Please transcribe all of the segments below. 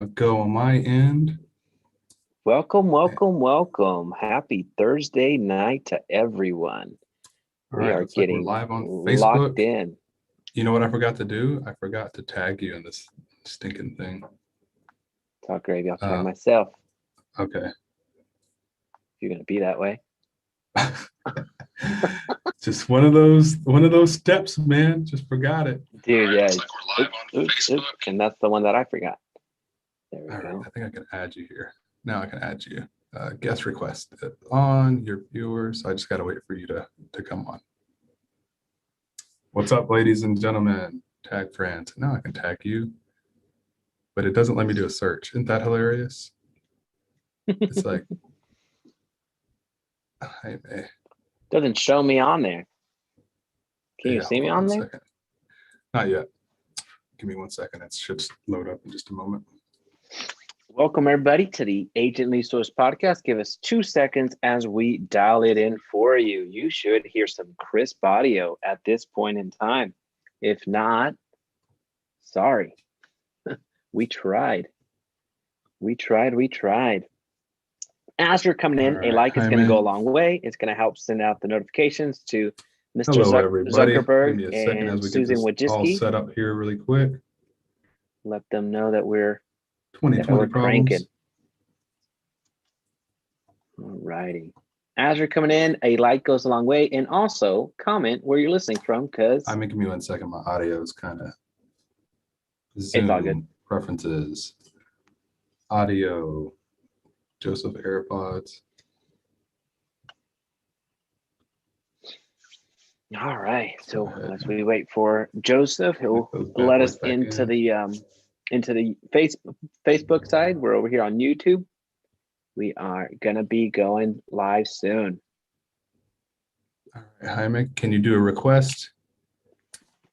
Go on my end. Welcome, welcome, welcome. Happy Thursday night to everyone. All We right, are looks like we're getting live on locked Facebook. in. You know what I forgot to do? I forgot to tag you in this stinking thing. Talk gravy, I'll tag Uh, myself okay. if you're going to be that way. Just one of those steps, man. Just forgot it. Dude, yeah. Like we're live on Facebook. And that's the one that I forgot. There we All go. right, I think I can add you here. Now I can add you. Guest request on your viewers. I just got to wait for you to come on. What's up, ladies and gentlemen? Tag friends. Now I can tag you, but it doesn't let me do a search. Isn't that hilarious? It's like, hey, Doesn't show me on there. Can you see me on there? Second. Not yet. Give me 1 second. It should load up in just a moment. Welcome, everybody, to the Agent Lead Source podcast. Give us 2 seconds as we dial it in for you. You should hear some crisp audio at this point in time. If not, sorry. We tried. As you're coming in, a like is going to go a long way. It's going to help send out the notifications to Mr. Zuckerberg Give me a second and as we get Susan this all Wojcicki. set up here really quick. Let them know that we're 2020 cranking. All righty. As you're coming in, a like goes a long way, and also comment where you're listening from, because I'm give me 1 second. My audio is kind of Zoom. It's all good. Preferences, audio, Joseph AirPods. All right. So as we wait for Joseph, he'll let us into the Facebook side. We're over here on YouTube. We are gonna be going live soon. All right, Jaime, can you do a request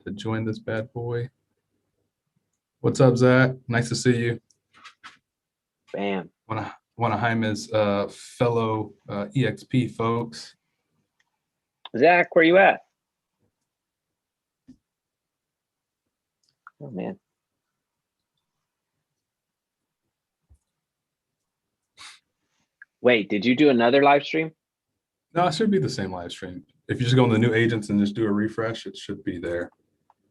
to join this bad boy? What's up, Zach? Nice to see you. Bam. One of Jaime's fellow EXP folks. Zach, where you at? Oh man. Wait, did you do another live stream? No, it should be the same live stream. If you just go on the new agents and just do a refresh, it should be there.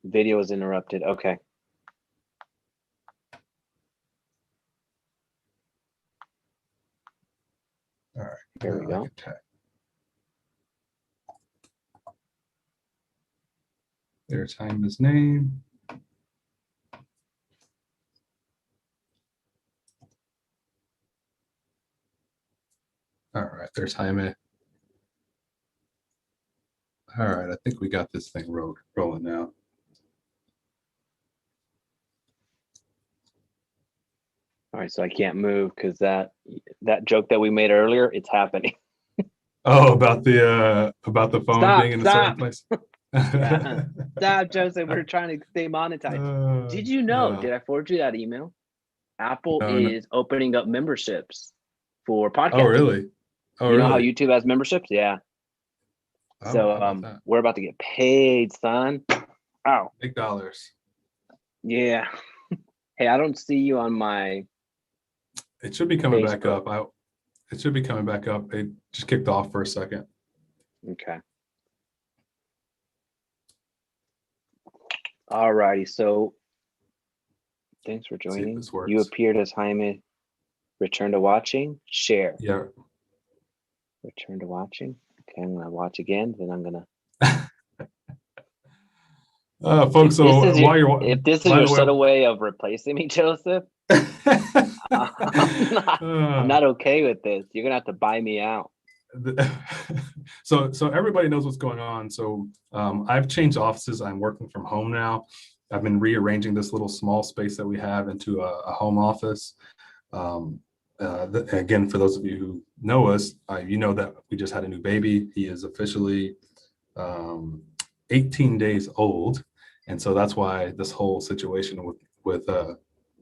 Video is interrupted. Okay. All right. Here we go. There's Jaime's name. All right, there's Jaime. All right, I think we got this thing rolling now. All right, so I can't move because that joke that we made earlier, it's happening. Oh, about the phone being in a certain place. Yeah. Stop, Joseph. We're trying to stay monetized. Did you know? Did I forward you that email? Apple is opening up memberships for podcasts. Oh, really? Oh, you know how YouTube has memberships? Yeah. Oh, so we're about to get paid, son. Oh, big dollars. Yeah. Hey, I don't see you on my. It should be coming back up. It should be coming back up. It just kicked off for a second. Okay. All righty. So thanks for joining. You appeared as Jaime. Return to watching. Share. Yeah. Return to watching. Okay, I'm gonna watch again. Then I'm gonna. Folks, if this is your subtle way of replacing me, Joseph, I'm not okay with this. You're gonna have to buy me out. So everybody knows what's going on. So I've changed offices. I'm working from home now. I've been rearranging this little small space that we have into a home office. Again, for those of you who know us, you know that we just had a new baby. He is officially 18 days old. And so that's why this whole situation with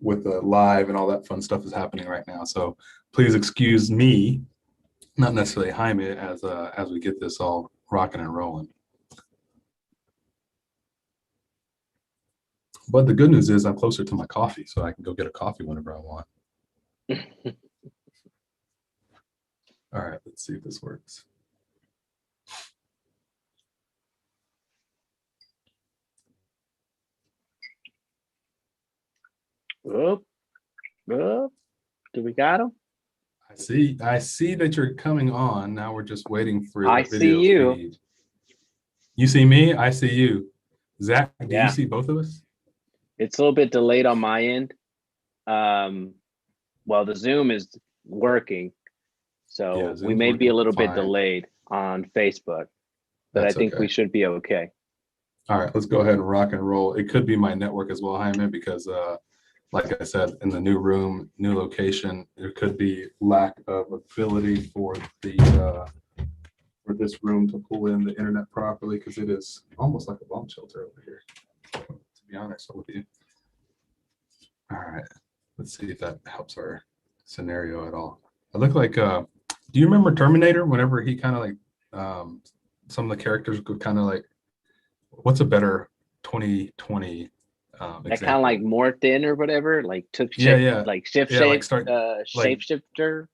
live and all that fun stuff is happening right now. So please excuse me, not necessarily Jaime, as we get this all rocking and rolling. But the good news is I'm closer to my coffee, so I can go get a coffee whenever I want. All right, let's see if this works. Whoop, whoop. Do we got him? I see that you're coming on. Now we're just waiting for I the see video you. feed. You see me, I see you. Zach, do Yeah. you see both of us? It's a little bit delayed on my end. Well, the Zoom is working, so Yeah, we Zoom's may be a working little bit fine. delayed on Facebook, but That's I think okay. we should be okay. All right, let's go ahead and rock and roll. It could be my network as well, Jaime, because like I said, in the new room, new location, there could be lack of ability for the for this room to pull in the internet properly, because it is almost like a bomb shelter over here, to be honest with you. All right, let's see if that helps our scenario at all. I look like, do you remember Terminator? Whenever he kind of like, some of the characters could kind of like, what's a better 2020 That kind of like example? morphed in or whatever, like took Yeah, shape, yeah, like shift yeah. Like shape, start like shapeshifter,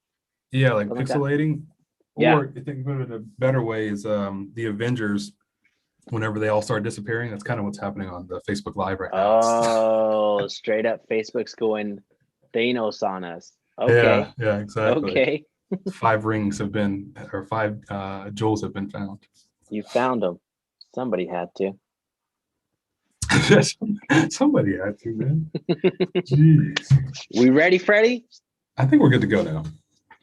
yeah, like something like that. pixelating. Yeah. Or I think of it a better way is the Avengers. Whenever they all start disappearing, that's kind of what's happening on the Facebook Live right now. Oh, straight up Facebook's going Thanos on us. Okay. Yeah, exactly. Okay. 5 rings have been, or 5 jewels have been found. You found them. Somebody had to. Somebody had to, man. Jeez. We ready, Freddie? I think we're good to go now.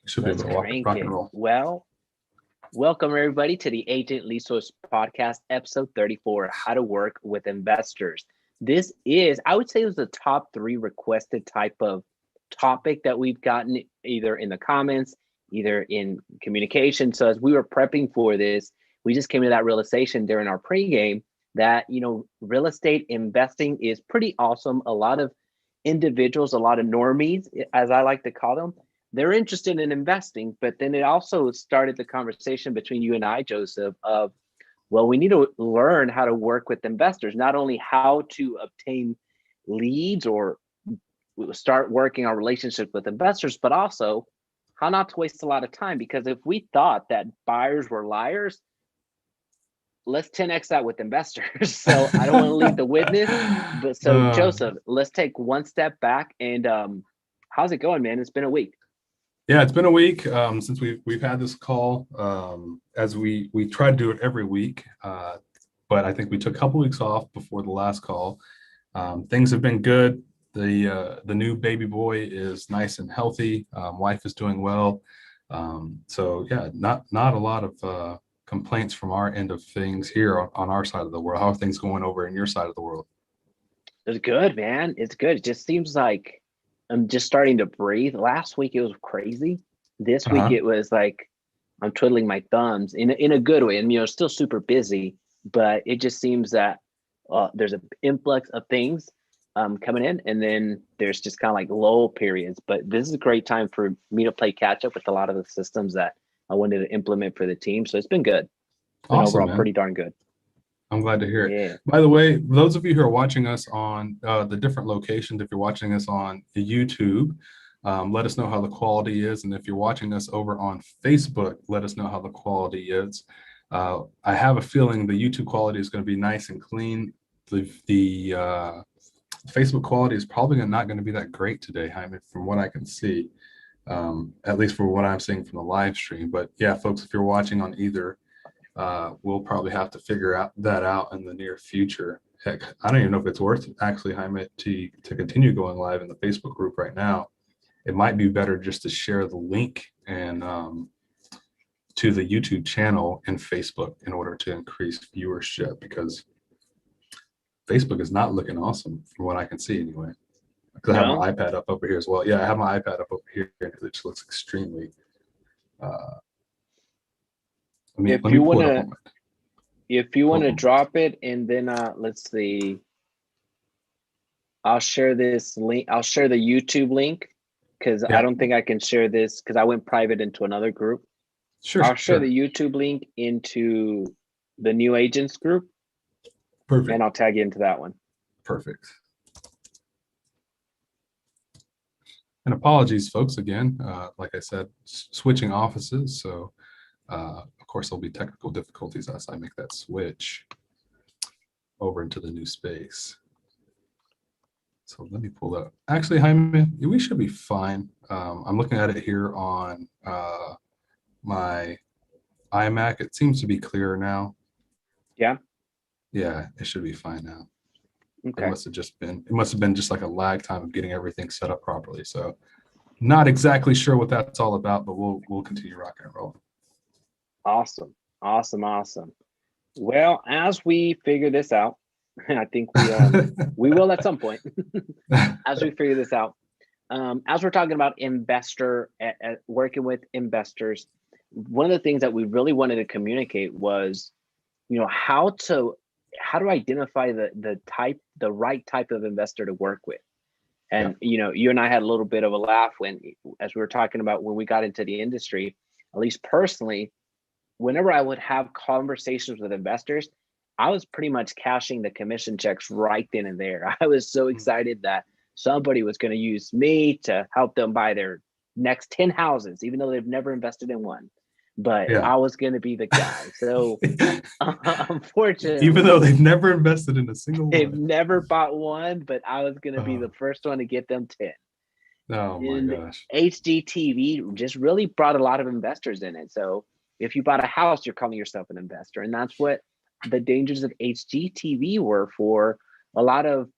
Should Let's be able to crank rock it. and roll. Well, welcome everybody to the Agent Lead Source Podcast, episode 34, How to Work with Investors. This is, I would say, it was the top 3 requested type of topic that we've gotten either in the comments, either in communication. So as we were prepping for this, we just came to that realization during our pregame that, real estate investing is pretty awesome. A lot of individuals, a lot of normies, as I like to call them, they're interested in investing, but then it also started the conversation between you and I, Joseph, of, well, we need to learn how to work with investors, not only how to obtain leads or start working on relationships with investors, but also how not to waste a lot of time. Because if we thought that buyers were liars, let's 10x that with investors. So I don't want to lead the witness, but so Joseph, let's take one step back and how's it going, man? It's been a week. Yeah, it's been a week since we've had this call. As we try to do it every week, but I think we took a couple weeks off before the last call. Things have been good. The new baby boy is nice and healthy. Wife is doing well. So yeah, not a lot of complaints from our end of things here on our side of the world. How are things going over in your side of the world? It's good, man. It's good. It just seems like I'm just starting to breathe. Last week it was crazy. This week it was like I'm twiddling my thumbs in a good way. And still super busy, but it just seems that there's an influx of things coming in, and then there's just kind of like lull periods. But this is a great time for me to play catch up with a lot of the systems that I wanted to implement for the team. So it's been good. It's been Awesome, overall man. pretty darn good. I'm glad to hear it. Yeah. By the way, those of you who are watching us on the different locations, if you're watching us on YouTube, let us know how the quality is. And if you're watching us over on Facebook, let us know how the quality is. I have a feeling the YouTube quality is going to be nice and clean. The Facebook quality is probably not going to be that great today, Jaime, from what I can see, at least for what I'm seeing from the live stream. But yeah, folks, if you're watching on either, we'll probably have to figure that out in the near future. Heck, I don't even know if it's worth it, actually, Jaime, to continue going live in the Facebook group right now. It might be better just to share the link and to the YouTube channel and Facebook in order to increase viewership, because Facebook is not looking awesome from what I can see anyway. Because I have my iPad up over here as well. Yeah, I have my iPad up over here, and it just looks extremely. Let me pull it up. If you want to drop it, and then let's see. I'll share this link. I'll share the YouTube link because I don't think I can share this because I went private into another group. Sure. I'll share the YouTube link into the new agents group. Perfect. And I'll tag you into that one. Perfect. And apologies, folks, again. Like I said, switching offices. So, of course, there'll be technical difficulties as I make that switch over into the new space. So let me pull up. Actually, Jaime, we should be fine. I'm looking at it here on my iMac. It seems to be clearer now. Yeah. Yeah, it should be fine now. It Okay. must have been just like a lag time of getting everything set up properly. So not exactly sure what that's all about, but we'll continue rocking and rolling. Awesome. Awesome. Well, as we figure this out, I think we will at some point. As we figure this out, as we're talking about working with investors, one of the things that we really wanted to communicate was, how to identify the right type of investor to work with. And you and I had a little bit of a laugh as we were talking about when we got into the industry. At least personally, whenever I would have conversations with investors, I was pretty much cashing the commission checks right then and there. I was so excited that somebody was going to use me to help them buy their next 10 houses, even though they've never invested in one. But I was going to be the guy. So unfortunately, even though they've never invested in a single they've one, never bought one, but I was going to be the first one to get them 10. Oh my gosh. HGTV just really brought a lot of investors in it. So if you bought a house, you're calling yourself an investor. And that's what the dangers of HGTV were for a lot of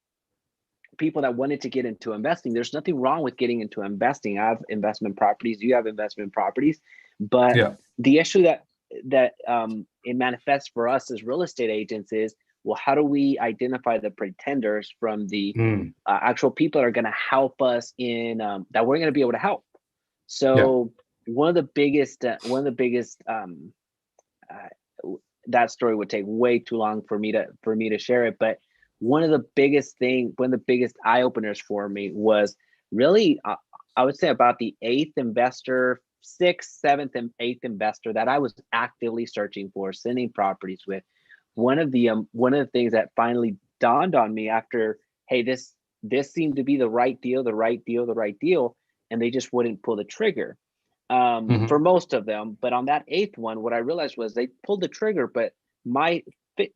people that wanted to get into investing. There's nothing wrong with getting into investing. I have investment properties. You have investment properties. But the issue that it manifests for us as real estate agents is, well, how do we identify the pretenders from the actual people that are going to help us in that we're going to be able to help? So one of the biggest that story would take way too long for me to share it, but one of the biggest eye openers for me was really I would say about the sixth, seventh, and eighth investor that I was actively searching for, sending properties with. One of the things that finally dawned on me after, hey, this seemed to be the right deal, and they just wouldn't pull the trigger for most of them. But on that eighth one, what I realized was they pulled the trigger, but my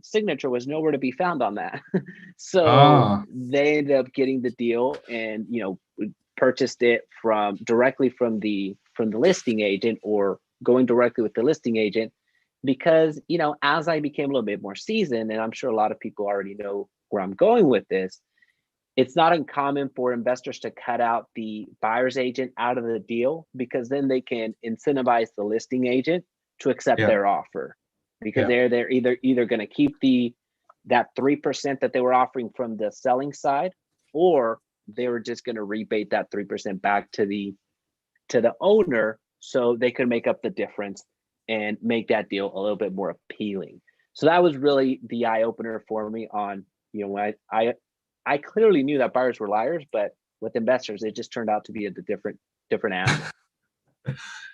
signature was nowhere to be found on that. So they ended up getting the deal and purchased it directly from the listing agent, or going directly with the listing agent. Because, as I became a little bit more seasoned, and I'm sure a lot of people already know where I'm going with this, it's not uncommon for investors to cut out the buyer's agent out of the deal, because then they can incentivize the listing agent to accept their offer, because they're either going to keep that 3% that they were offering from the selling side, or they were just going to rebate that 3% back to the owner, so they could make up the difference and make that deal a little bit more appealing. So that was really the eye opener for me on, I clearly knew that buyers were liars, but with investors, it just turned out to be a different animal.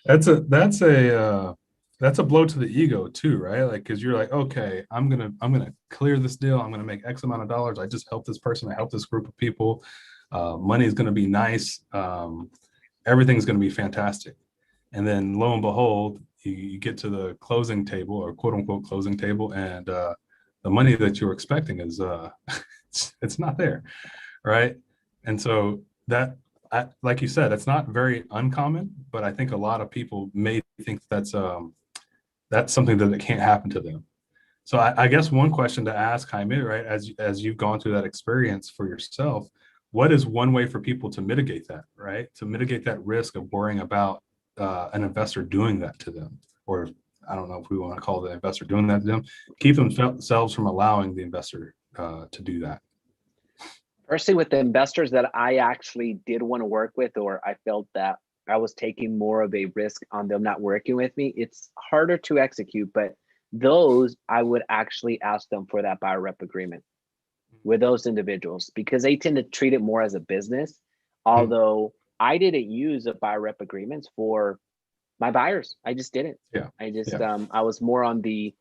That's a blow to the ego too, right? Like, because you're like, okay, I'm gonna clear this deal. I'm gonna make X amount of dollars. I just helped this person. I helped this group of people. Money is gonna be nice. Everything's gonna be fantastic. And then lo and behold, you get to the closing table, or quote unquote closing table, and the money that you were expecting is it's not there, right? And so like you said, it's not very uncommon, but I think a lot of people may think that's something that can't happen to them. So I guess one question to ask, Jaime, right, as you've gone through that experience for yourself, what is one way for people to mitigate that, right? To mitigate that risk of worrying about an investor doing that to them, or I don't know if we want to call the investor doing that to them, keep themselves from allowing the investor to do that. Personally, with the investors that I actually did want to work with, or I felt that I was taking more of a risk on them not working with me, it's harder to execute, but those I would actually ask them for that buyer rep agreement with those individuals, because they tend to treat it more as a business. Although I didn't use a buyer rep agreements for my buyers. I just didn't. I was more on the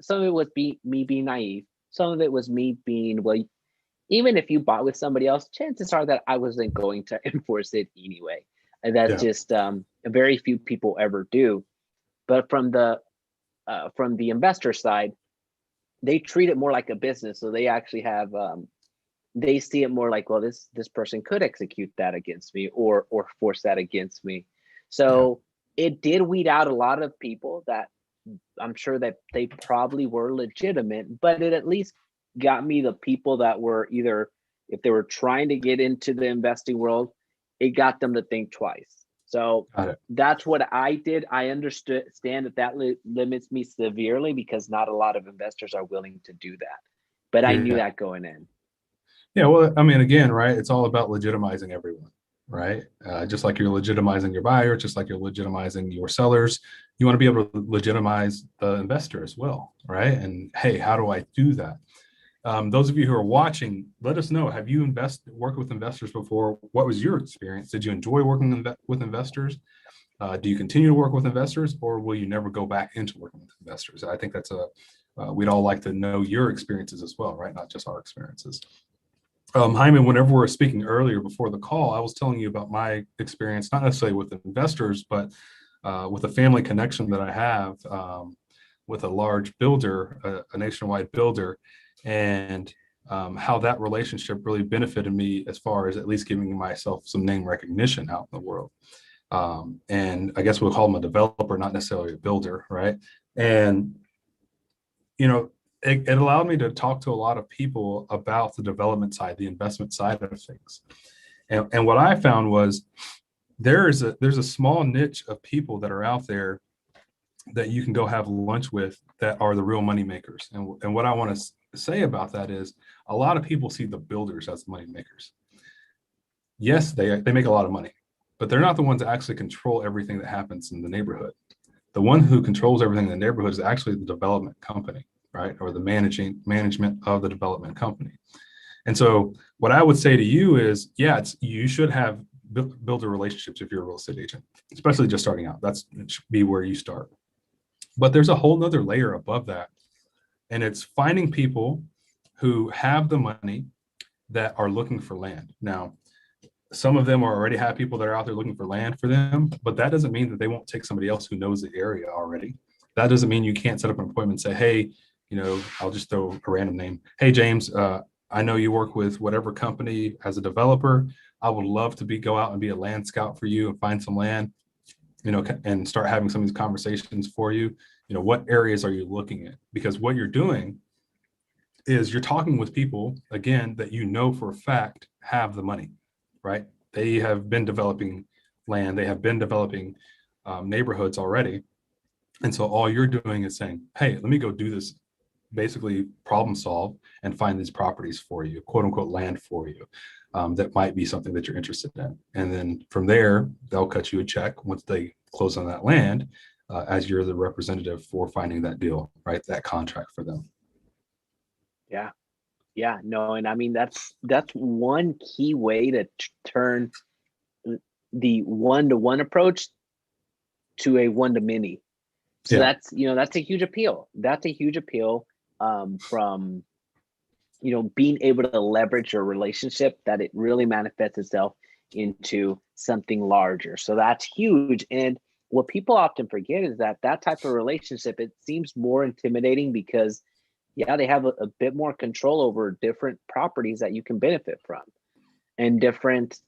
some of it was me being naive. Some of it was me being, well, even if you bought with somebody else, chances are that I wasn't going to enforce it anyway. And that's Yeah. just very few people ever do. But from the investor side, they treat it more like a business. So they actually have they see it more like, well, this person could execute that against me or force that against me. So it did weed out a lot of people that I'm sure that they probably were legitimate, but it at least got me the people that were either, if they were trying to get into the investing world, it got them to think twice. So Got it. that's what I did. I understand that limits me severely because not a lot of investors are willing to do that. But I knew Yeah. that going in. Yeah, well, I mean, again, right? It's all about legitimizing everyone, right? Just like you're legitimizing your buyer, just like you're legitimizing your sellers, you want to be able to legitimize the investor as well, right? And hey, how do I do that? Those of you who are watching, let us know. Have you worked with investors before? What was your experience? Did you enjoy working with investors? Do you continue to work with investors, or will you never go back into working with investors? I think we'd all like to know your experiences as well, right? Not just our experiences. Hyman, whenever we were speaking earlier before the call, I was telling you about my experience, not necessarily with investors, but with a family connection that I have with a large builder, a nationwide builder, and how that relationship really benefited me as far as at least giving myself some name recognition out in the world. And I guess we'll call them a developer, not necessarily a builder, right? And, you know, it allowed me to talk to a lot of people about the development side, the investment side of things. And what I found was there's a small niche of people that are out there that you can go have lunch with that are the real money makers. And what I want to say about that is a lot of people see the builders as money makers. Yes, they make a lot of money, but they're not the ones that actually control everything that happens in the neighborhood. The one who controls everything in the neighborhood is actually the development company, right? Or the management of the development company. And so what I would say to you is, yeah, you should have builder relationships if you're a real estate agent, especially just starting out. It should be where you start. But there's a whole nother layer above that. And it's finding people who have the money that are looking for land. Now, some of them already have people that are out there looking for land for them, but that doesn't mean that they won't take somebody else who knows the area already. That doesn't mean you can't set up an appointment and say, hey, I'll just throw a random name. Hey, James, I know you work with whatever company as a developer. I would love to go out and be a land scout for you and find some land, and start having some of these conversations for you. What areas are you looking at? Because what you're doing is you're talking with people, again, that for a fact have the money, right? They have been developing land. They have been developing neighborhoods already. And so all you're doing is saying, hey, let me go do this, basically problem solve and find these properties for you, quote unquote, land for you. That might be something that you're interested in. And then from there, they'll cut you a check once they close on that land, as you're the representative for finding that deal, right? That contract for them. Yeah. Yeah, no, and I mean that's one key way to turn the one-to-one approach to a one-to-many. So that's a huge appeal. That's a huge appeal from being able to leverage your relationship, that it really manifests itself into something larger. So that's huge. And what people often forget is that type of relationship, it seems more intimidating because they have a bit more control over different properties that you can benefit from and different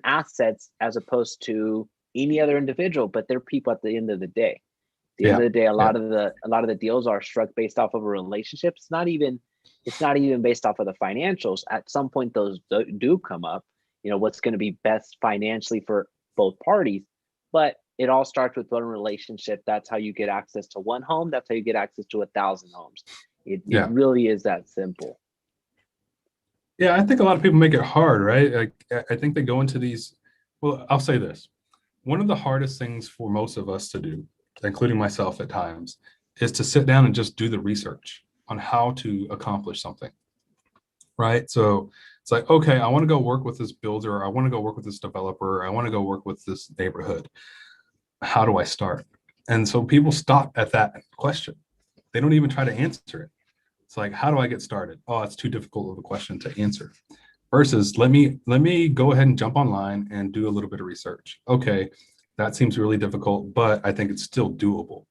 assets as opposed to any other individual, but they're people at the end of the day. At the end of the day, a lot of the deals are struck based off of a relationship. It's not even based off of the financials. At some point, those do come up, what's going to be best financially for both parties, but it all starts with one relationship. That's how you get access to one home. That's how you get access to 1,000 homes. It really is that simple. Yeah, I think a lot of people make it hard, right? Like, I think they go into these. Well, I'll say this. One of the hardest things for most of us to do, including myself at times, is to sit down and just do the research on how to accomplish something, right? So it's like, okay, I want to go work with this builder. I want to go work with this developer. I want to go work with this neighborhood. How do I start? And so people stop at that question. They don't even try to answer it. It's like, how do I get started? Oh, it's too difficult of a question to answer. Versus let me go ahead and jump online and do a little bit of research. Okay, that seems really difficult, but I think it's still doable.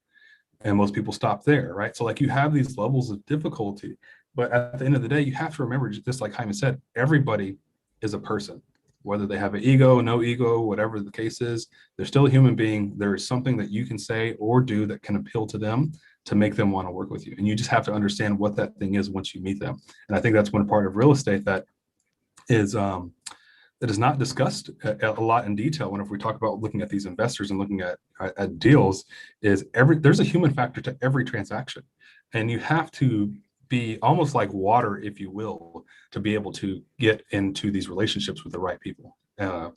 And most people stop there, right? So like you have these levels of difficulty, but at the end of the day, you have to remember, just like Jaime said, everybody is a person, whether they have an ego, no ego, whatever the case is, they're still a human being. There is something that you can say or do that can appeal to them to make them want to work with you. And you just have to understand what that thing is once you meet them. And I think that's one part of real estate is that is not discussed a lot in detail whenever we talk about looking at these investors and looking at deals. Is there's a human factor to every transaction, and you have to be almost like water, if you will, to be able to get into these relationships with the right people. Yeah.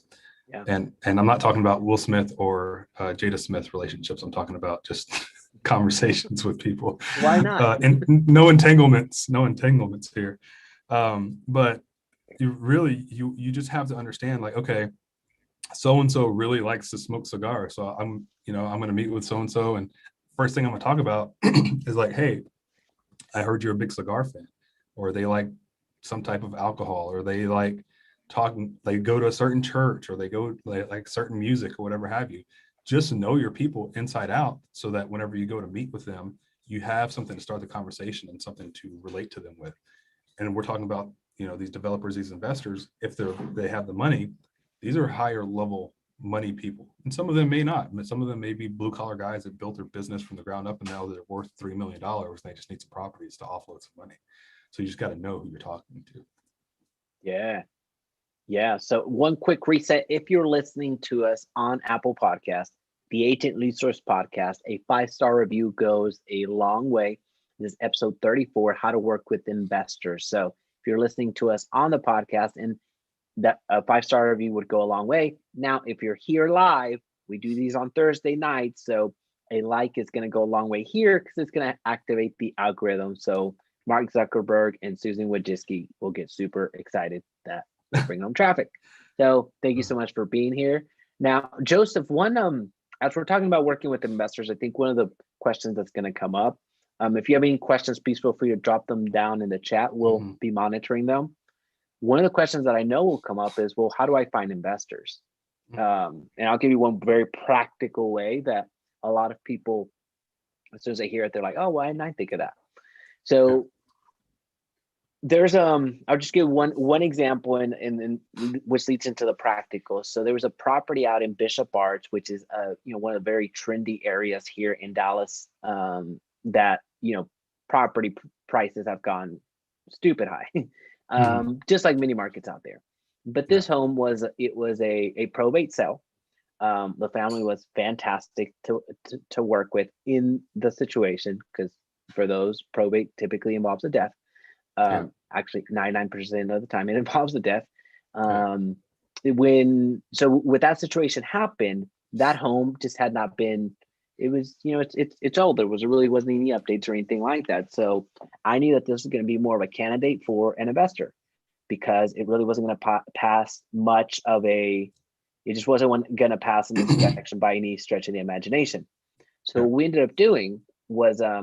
And I'm not talking about Will Smith or Jada Smith relationships. I'm talking about just conversations with people. Why not? And no entanglements here. But you just have to understand, like, okay, so and so really likes to smoke cigars, so I'm going to meet with so and so, and first thing I'm going to talk about is like, hey, I heard you're a big cigar fan, or they like some type of alcohol, or they like talking, they go to a certain church, or they go like certain music or whatever have you. Just know your people inside out, so that whenever you go to meet with them, you have something to start the conversation and something to relate to them with. And we're talking about, these developers, these investors, if they have the money, these are higher level money people. And some of them may not, but some of them may be blue collar guys that built their business from the ground up, and now they're worth $3 million. And they just need some properties to offload some money. So you just got to know who you're talking to. Yeah. So one quick reset. If you're listening to us on Apple Podcast, the Agent Lead Source Podcast, a 5-star review goes a long way. This is episode 34, How to Work with Investors. So if you're listening to us on the podcast, and that a 5-star review would go a long way. Now, if you're here live, we do these on Thursday nights. So a like is going to go a long way here, because it's going to activate the algorithm. So Mark Zuckerberg and Susan Wojcicki will get super excited that we're bringing home traffic. So thank you so much for being here. Now, Joseph, as we're talking about working with investors, I think one of the questions that's going to come up, if you have any questions, please feel free to drop them down in the chat. We'll be monitoring them. One of the questions that I know will come up is, well, how do I find investors? And I'll give you one very practical way that a lot of people, as soon as they hear it, they're like, oh, why didn't I think of that? So there's I'll just give one example, and which leads into the practical. So there was a property out in Bishop Arch, which is one of the very trendy areas here in Dallas, that property prices have gone stupid high, just like many markets out there. But this home was a probate sale. The family was fantastic to work with in the situation, because for those, probate typically involves a death. Actually 99% of the time it involves a death. With that situation happened, that home just had not been, it was, it's old. There really wasn't any updates or anything like that. So I knew that this was going to be more of a candidate for an investor, because it really wasn't going to pass much of it just wasn't going to pass an inspection by any stretch of the imagination. So what we ended up doing was, I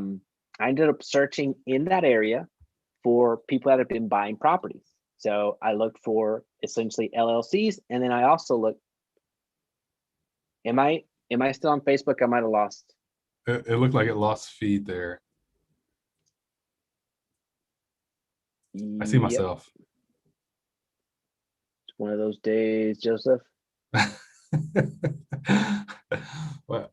ended up searching in that area for people that have been buying properties. So I looked for essentially LLCs, and then I also looked, am I still on Facebook? I might have lost. It looked like it lost feed there. I see myself. It's one of those days, Joseph. Well,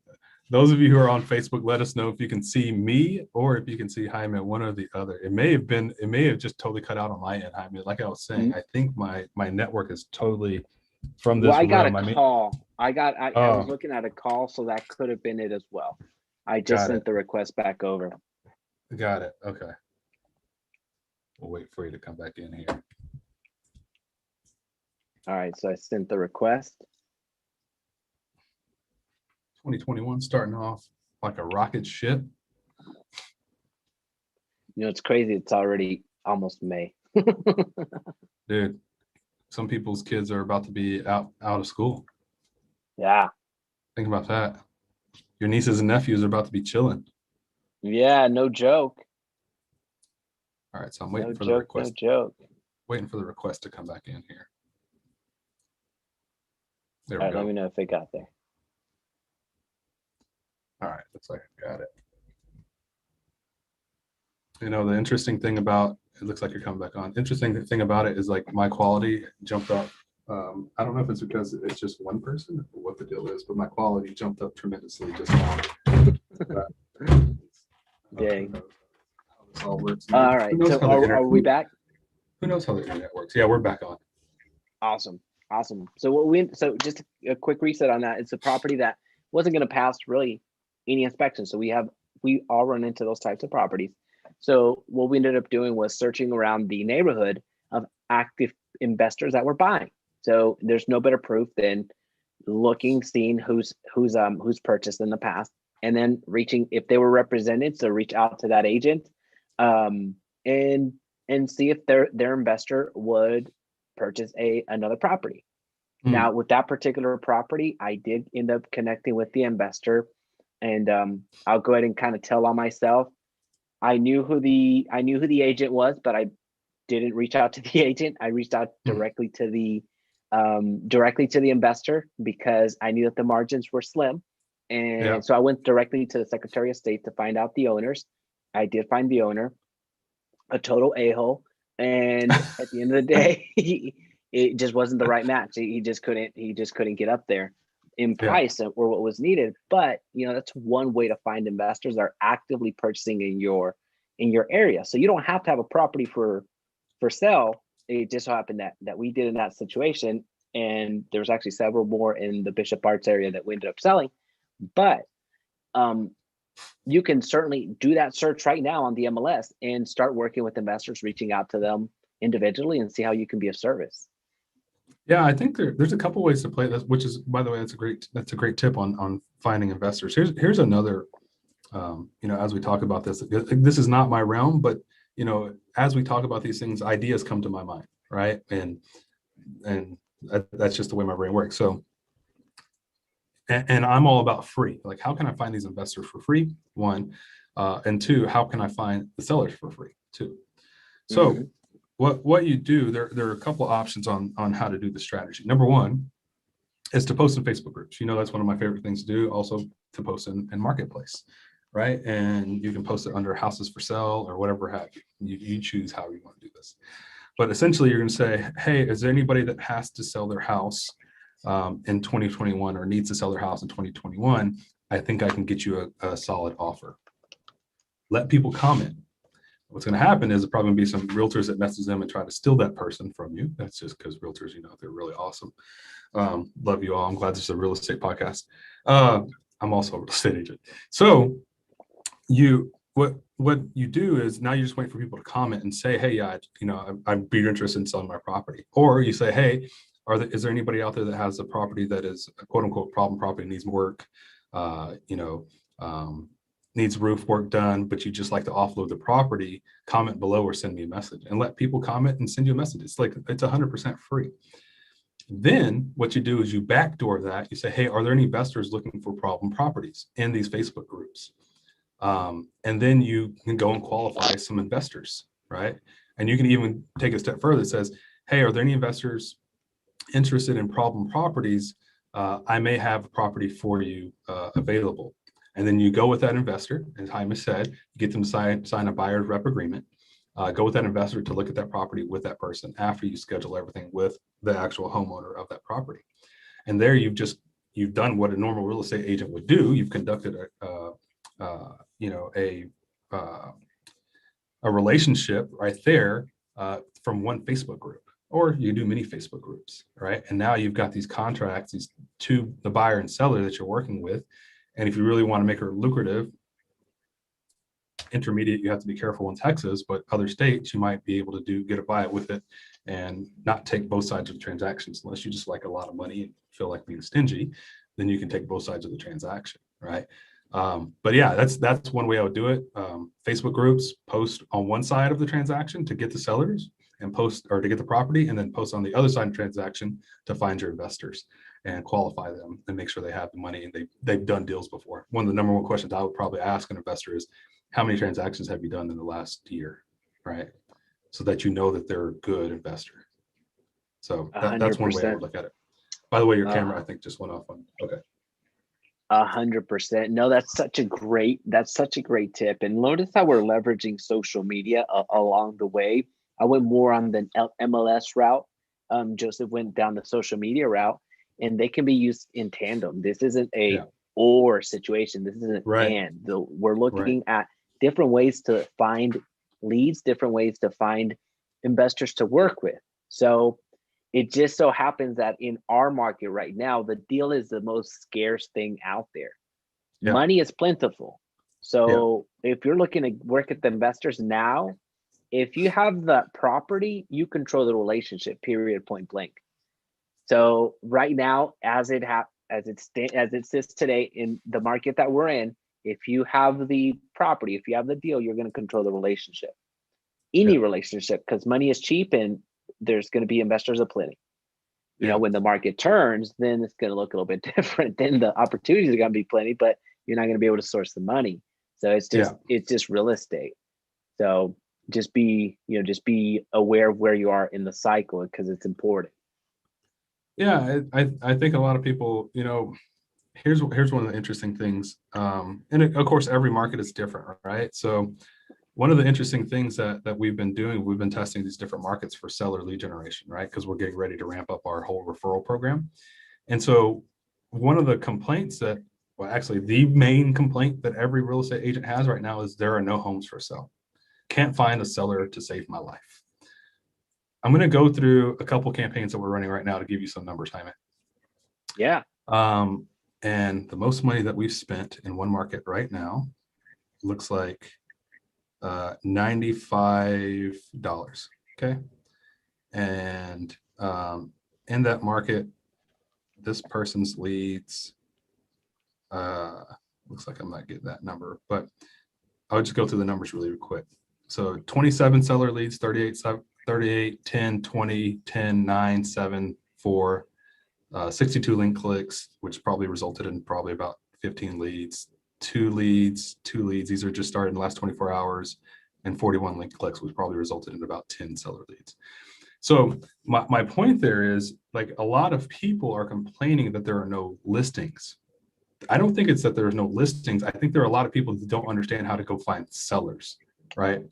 those of you who are on Facebook, let us know if you can see me or if you can see Jaime, one or the other. It may have just totally cut out on my end, Jaime. Like I was saying, I think my network is totally from this. Well, I got a call. I was looking at a call, so that could have been it as well. I just sent the request back over. Got it. Okay. We'll wait for you to come back in here. All right, so I sent the request. 2021 starting off like a rocket ship. It's crazy. It's already almost May. Dude, some people's kids are about to be out of school. Yeah. Think about that. Your nieces and nephews are about to be chilling. Yeah, no joke. All right, so I'm No waiting for the joke, no request. joke. Waiting for the request to come back in here. There All we right, let go. me know if it got there. All right, looks like I got it. You know, the interesting thing about it, looks like you're coming back on. Interesting thing about it is like my quality jumped up. I don't know if it's because it's just one person or what the deal is, but my quality jumped up tremendously just now. Dang. How this all works. All right, Who knows so how the are we back? Who knows how the internet works? Yeah, we're back on. Awesome. So just a quick reset on that. It's a property that wasn't going to pass really any inspection. So we all run into those types of properties. So what we ended up doing was searching around the neighborhood of active investors that were buying. So there's no better proof than looking, seeing who's purchased in the past, and then reaching, if they were represented, so reach out to that agent, um, and see if their investor would purchase another property. Now, with that particular property, I did end up connecting with the investor, and I'll go ahead and kind of tell on myself. I knew who the agent was, but I didn't reach out to the agent. I reached out directly to the investor because I knew that the margins were slim, and so I went directly to the Secretary of State to find out the owners. I did find the owner, a total a-hole, and at the end of the day, it just wasn't the right match. He just couldn't get up there in price or what was needed. But that's one way to find investors that are actively purchasing in your area. So you don't have to have a property for sale. It just so happened that we did in that situation, and there's actually several more in the Bishop Arts area that we ended up selling. But you can certainly do that search right now on the MLS and start working with investors, reaching out to them individually, and see how you can be of service. Yeah, I think there's a couple ways to play this, which is, by the way, that's a great tip on finding investors. Here's another, as we talk about this is not my realm, but as we talk about these things, ideas come to my mind, right? And that's just the way my brain works. So, and I'm all about free. Like, how can I find these investors for free? One, and two, how can I find the sellers for free? Two. So, what you do, there are a couple of options on how to do the strategy. Number one is to post in Facebook groups. That's one of my favorite things to do. Also, to post in Marketplace, right? And you can post it under houses for sale or whatever have you. You choose how you want to do this. But essentially, you're going to say, hey, is there anybody that has to sell their house in 2021 or needs to sell their house in 2021? I think I can get you a solid offer. Let people comment. What's going to happen is there's probably going to be some realtors that message them and try to steal that person from you. That's just because realtors, they're really awesome. Love you all. I'm glad this is a real estate podcast. I'm also a real estate agent. So what you do is now you just wait for people to comment and say, hey, yeah, I'd be interested in selling my property. Or you say, hey, is there anybody out there that has a property that is a quote unquote problem property, needs work, needs roof work done, but you just like to offload the property? Comment below or send me a message, and let people comment and send you a message. It's 100% free. Then what you do is you backdoor that. You say, hey, are there any investors looking for problem properties in these Facebook groups? And then you can go and qualify some investors, right? And you can even take a step further. It says, hey, are there any investors interested in problem properties? I may have a property for you available. And then you go with that investor, as Jaime said, you get them to sign a buyer's rep agreement. Go with that investor to look at that property with that person after you schedule everything with the actual homeowner of that property. And there you've done what a normal real estate agent would do. You've conducted a relationship right there from one Facebook group, or you can do many Facebook groups, right? And now you've got these contracts, these to the buyer and seller that you're working with. And if you really want to make it lucrative, intermediate, you have to be careful in Texas, but other states, you might be able to get a buy it with it and not take both sides of the transactions. Unless you just like a lot of money and feel like being stingy, then you can take both sides of the transaction, right? But yeah, that's one way I would do it. Facebook groups, post on one side of the transaction to get the sellers and post, or to get the property, and then post on the other side of the transaction to find your investors and qualify them and make sure they have the money and they've done deals before. One of the number one questions I would probably ask an investor is, how many transactions have you done in the last year, right? so that you know that they're a good investor. So that's one way I 100%. would look at it. By the way, your Uh, camera, I think, just went off on. Okay. 100%. No, that's such a great tip. And notice how we're leveraging social media along the way. I went more on the MLS route. Joseph went down the social media route, and they can be used in tandem. This isn't a or situation. This isn't Right. and. We're looking at different ways to find leads, different ways to find investors to work with. So it just so happens that in our market right now, the deal is the most scarce thing out there. Yeah. Money is plentiful. So if you're looking to work at the investors now, if you have the property, you control the relationship, period, point blank. So right now, as it sits today in the market that we're in, if you have the property, if you have the deal, you're going to control the relationship. Any relationship, because money is cheap and there's going to be investors aplenty. You know, when the market turns, then it's going to look a little bit different. Then the opportunities are going to be plenty, but you're not going to be able to source the money. So it's just real estate. So just be aware of where you are in the cycle, because it's important. Yeah, I think a lot of people, you know, here's one of the interesting things. And of course, every market is different, right? So one of the interesting things that we've been doing, we've been testing these different markets for seller lead generation, right? Because we're getting ready to ramp up our whole referral program. And so one of the complaints actually the main complaint that every real estate agent has right now is there are no homes for sale. Can't find a seller to save my life. I'm going to go through a couple campaigns that we're running right now to give you some numbers, Jaime. Yeah. And the most money that we've spent in one market right now looks like $95. Okay. And in that market, this person's leads, looks like I might get that number, but I'll just go through the numbers really quick. So 27 seller leads, 38, 10, 20, 10, 9, 7, 4, 62 link clicks, which probably resulted in probably about 15 leads, two leads. These are just started in the last 24 hours, and 41 link clicks, which probably resulted in about 10 seller leads. So my point there is, like, a lot of people are complaining that there are no listings. I don't think it's that there's no listings. I think there are a lot of people who don't understand how to go find sellers, right?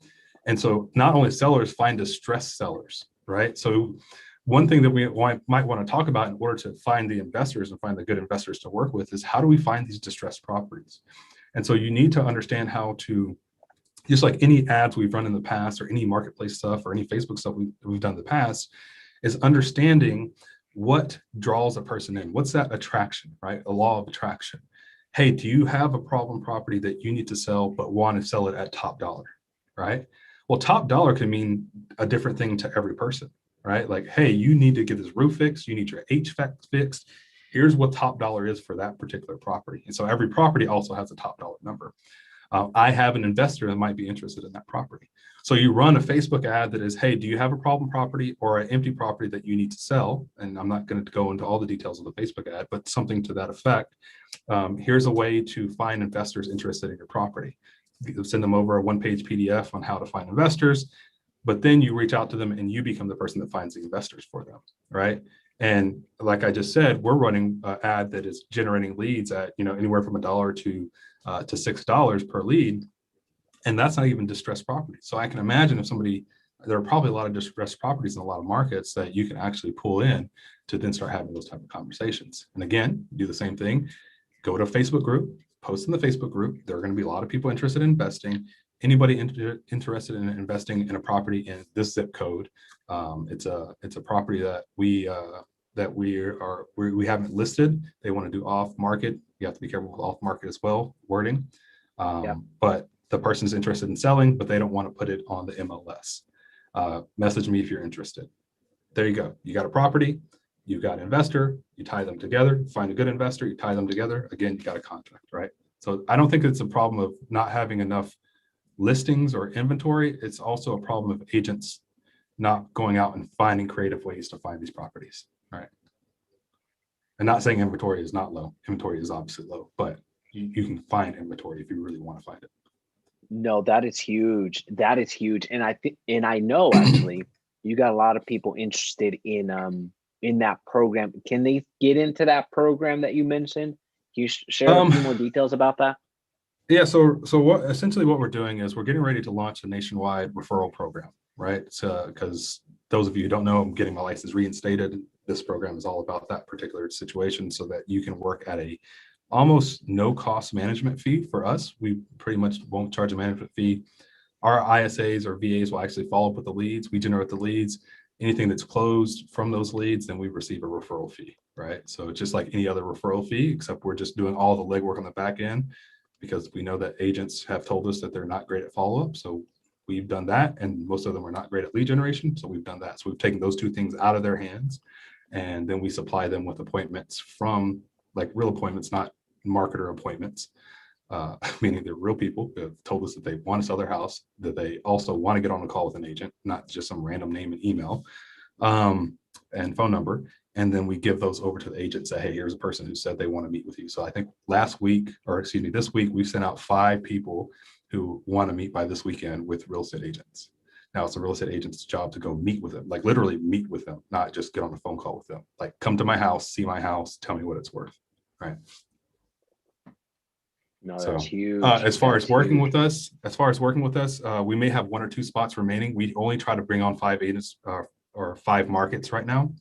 And so not only sellers, find distressed sellers, right? So one thing that we might want to talk about in order to find the investors and find the good investors to work with is, how do we find these distressed properties? And so you need to understand how to, just like any ads we've run in the past, or any marketplace stuff, or any Facebook stuff we've done in the past, is understanding what draws a person in. What's that attraction, right? A law of attraction. Hey, do you have a problem property that you need to sell, but want to sell it at top dollar, right? Well, top dollar can mean a different thing to every person, right? Like, hey, you need to get this roof fixed. You need your HVAC fixed. Here's what top dollar is for that particular property. And so every property also has a top dollar number. I have an investor that might be interested in that property. So you run a Facebook ad that is, hey, do you have a problem property or an empty property that you need to sell? And I'm not going to go into all the details of the Facebook ad, but something to that effect. Here's a way to find investors interested in your property. You send them over a one-page PDF on how to find investors, but then you reach out to them and you become the person that finds the investors for them, right? And like I just said, we're running an ad that is generating leads at, you know, anywhere from $1 to $6 per lead. And that's not even distressed property. So I can imagine if there are probably a lot of distressed properties in a lot of markets that you can actually pull in to then start having those type of conversations. And again, do the same thing, go to a Facebook group, post in the Facebook group. There are going to be a lot of people interested in investing. Anybody interested in investing in a property in this zip code. It's a property that we haven't listed. They want to do off market. You have to be careful with off market as well, wording. But the person's interested in selling, but they don't want to put it on the MLS. Message me if you're interested. There you go. You got a property, you've got an investor, you tie them together, find a good investor, you tie them together. Again, you got a contract, right? So I don't think it's a problem of not having enough listings or inventory. It's also a problem of agents not going out and finding creative ways to find these properties, right? And not saying inventory is not low. Inventory is obviously low, but you can find inventory if you really want to find it. No, that is huge. That is huge. And I think, and I know actually you got a lot of people interested in that program. Can they get into that program that you mentioned? Can you share a Um, few more details about that? Yeah, so what essentially what we're doing is we're getting ready to launch a nationwide referral program, right? So because those of you who don't know, I'm getting my license reinstated. This program is all about that particular situation so that you can work at a almost no cost management fee for us. We pretty much won't charge a management fee. Our ISAs or VAs will actually follow up with the leads. We generate the leads. Anything that's closed from those leads, then we receive a referral fee, right? So it's just like any other referral fee, except we're just doing all the legwork on the back end because we know that agents have told us that they're not great at follow-up. So we've done that, and most of them are not great at lead generation. So we've done that. So we've taken those two things out of their hands, and then we supply them with appointments from like real appointments, not marketer appointments, meaning they're real people who have told us that they want to sell their house, that they also want to get on a call with an agent, not just some random name and email and phone number. And then we give those over to the agent, say, hey, here's a person who said they want to meet with you. So I think this week, we sent out 5 people who want to meet by this weekend with real estate agents. Now it's a real estate agent's job to go meet with them, like literally meet with them, not just get on a phone call with them. Like come to my house, see my house, tell me what it's worth, right? No, that's So huge. as far That as is working huge. with us, we may have 1 or 2 spots remaining. We only try to bring on 5 agents or 5 markets right now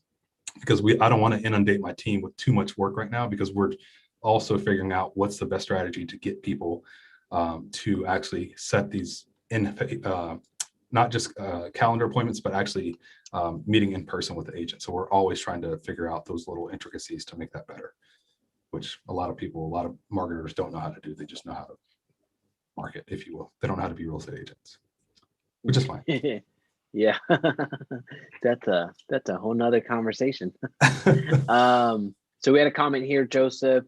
because I don't want to inundate my team with too much work right now because we're also figuring out what's the best strategy to get people to actually set these in not just calendar appointments, but actually meeting in person with the agent. So we're always trying to figure out those little intricacies to make that better, which a lot of marketers don't know how to do. They just know how to market, if you will. They don't know how to be real estate agents, which is fine. Yeah. That's a whole nother conversation. So we had a comment here, Joseph.